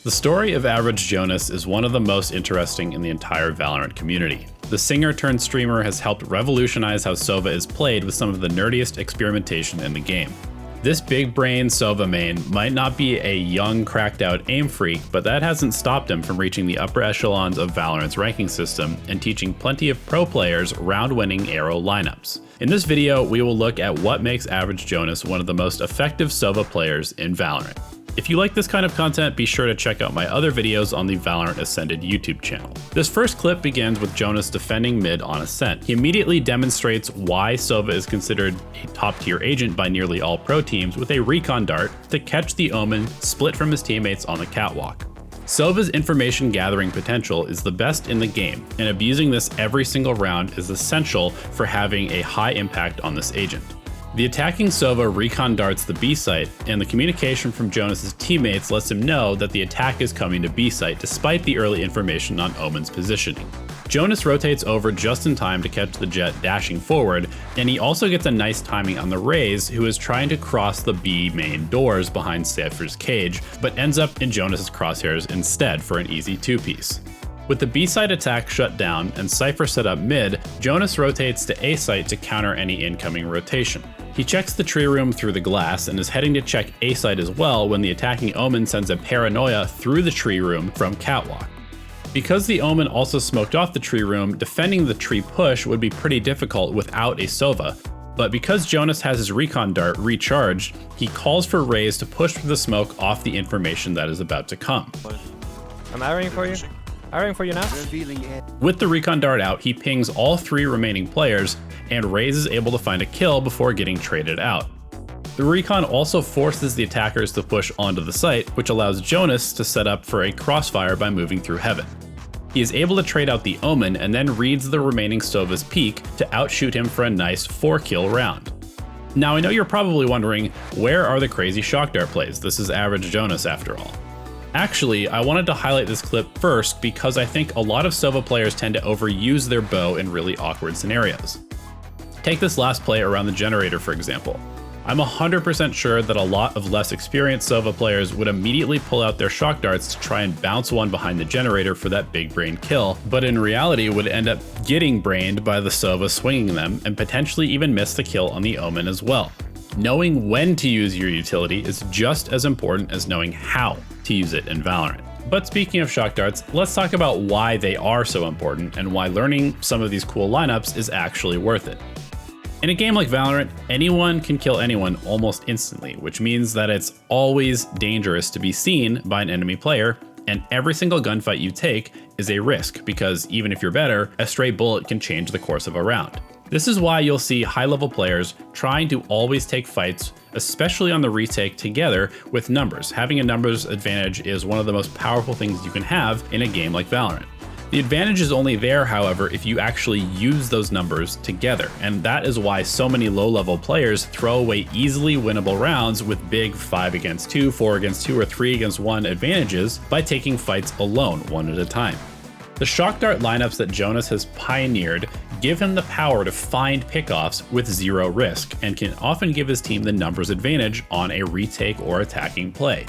The story of AverageJonas is one of the most interesting in the entire Valorant community. The singer-turned-streamer has helped revolutionize how Sova is played with some of the nerdiest experimentation in the game. This big-brain Sova main might not be a young, cracked-out aim freak, but that hasn't stopped him from reaching the upper echelons of Valorant's ranking system and teaching plenty of pro players round-winning arrow lineups. In this video, we will look at what makes AverageJonas one of the most effective Sova players in Valorant. If you like this kind of content, be sure to check out my other videos on the Valorant Ascended YouTube channel. This first clip begins with Jonas defending mid on Ascent. He immediately demonstrates why Sova is considered a top-tier agent by nearly all pro teams with a recon dart to catch the Omen split from his teammates on the catwalk. Sova's information gathering potential is the best in the game, and abusing this every single round is essential for having a high impact on this agent. The attacking Sova recon darts the B site, and the communication from Jonas' teammates lets him know that the attack is coming to B site despite the early information on Omen's positioning. Jonas rotates over just in time to catch the Jett dashing forward, and he also gets a nice timing on the Raze, who is trying to cross the B main doors behind Cypher's cage, but ends up in Jonas' crosshairs instead for an easy two-piece. With the B-site attack shut down and Cypher set up mid, Jonas rotates to A-site to counter any incoming rotation. He checks the tree room through the glass and is heading to check A-site as well when the attacking Omen sends a paranoia through the tree room from catwalk. Because the Omen also smoked off the tree room, defending the tree push would be pretty difficult without a Sova. But because Jonas has his recon dart recharged, he calls for Raze to push through the smoke off the information that is about to come. I'm arrowing for you. Arrowing for you now. With the recon dart out, he pings all three remaining players, and Raze is able to find a kill before getting traded out. The recon also forces the attackers to push onto the site, which allows Jonas to set up for a crossfire by moving through heaven. He is able to trade out the Omen and then reads the remaining Sova's peak to outshoot him for a nice 4-kill round. Now I know you're probably wondering, where are the crazy shock dart plays? This is AverageJonas after all. Actually, I wanted to highlight this clip first because I think a lot of Sova players tend to overuse their bow in really awkward scenarios. Take this last play around the generator, for example. I'm 100% sure that a lot of less experienced Sova players would immediately pull out their shock darts to try and bounce one behind the generator for that big brain kill, but in reality would end up getting brained by the Sova swinging them and potentially even miss the kill on the Omen as well. Knowing when to use your utility is just as important as knowing how to use it in Valorant. But speaking of shock darts, let's talk about why they are so important and why learning some of these cool lineups is actually worth it. In a game like Valorant, anyone can kill anyone almost instantly, which means that it's always dangerous to be seen by an enemy player, and every single gunfight you take is a risk because even if you're better, a stray bullet can change the course of a round. This is why you'll see high-level players trying to always take fights, especially on the retake, together with numbers. Having a numbers advantage is one of the most powerful things you can have in a game like Valorant. The advantage is only there, however, if you actually use those numbers together, and that is why so many low-level players throw away easily winnable rounds with big 5 against 2, 4 against 2, or 3 against 1 advantages by taking fights alone, one at a time. The shock dart lineups that Jonas has pioneered give him the power to find pickoffs with zero risk, and can often give his team the numbers advantage on a retake or attacking play.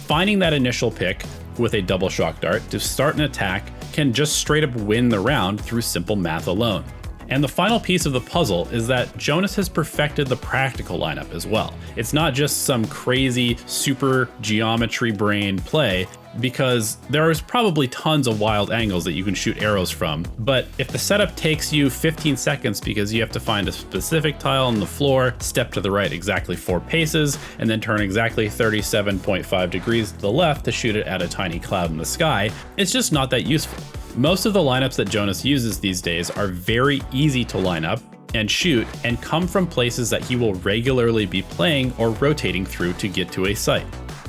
Finding that initial pick with a double shock dart to start an attack can just straight up win the round through simple math alone. And the final piece of the puzzle is that Jonas has perfected the practical lineup as well. It's not just some crazy super geometry brain play, because there is probably tons of wild angles that you can shoot arrows from, but if the setup takes you 15 seconds because you have to find a specific tile on the floor, step to the right exactly 4 paces, and then turn exactly 37.5 degrees to the left to shoot it at a tiny cloud in the sky, it's just not that useful. Most of the lineups that Jonas uses these days are very easy to line up and shoot and come from places that he will regularly be playing or rotating through to get to a site.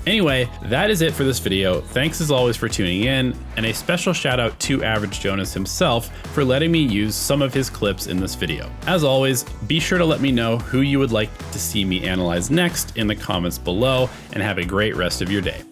Anyway, that is it for this video. Thanks as always for tuning in, and a special shout out to AverageJonas himself for letting me use some of his clips in this video. As always, be sure to let me know who you would like to see me analyze next in the comments below, and have a great rest of your day.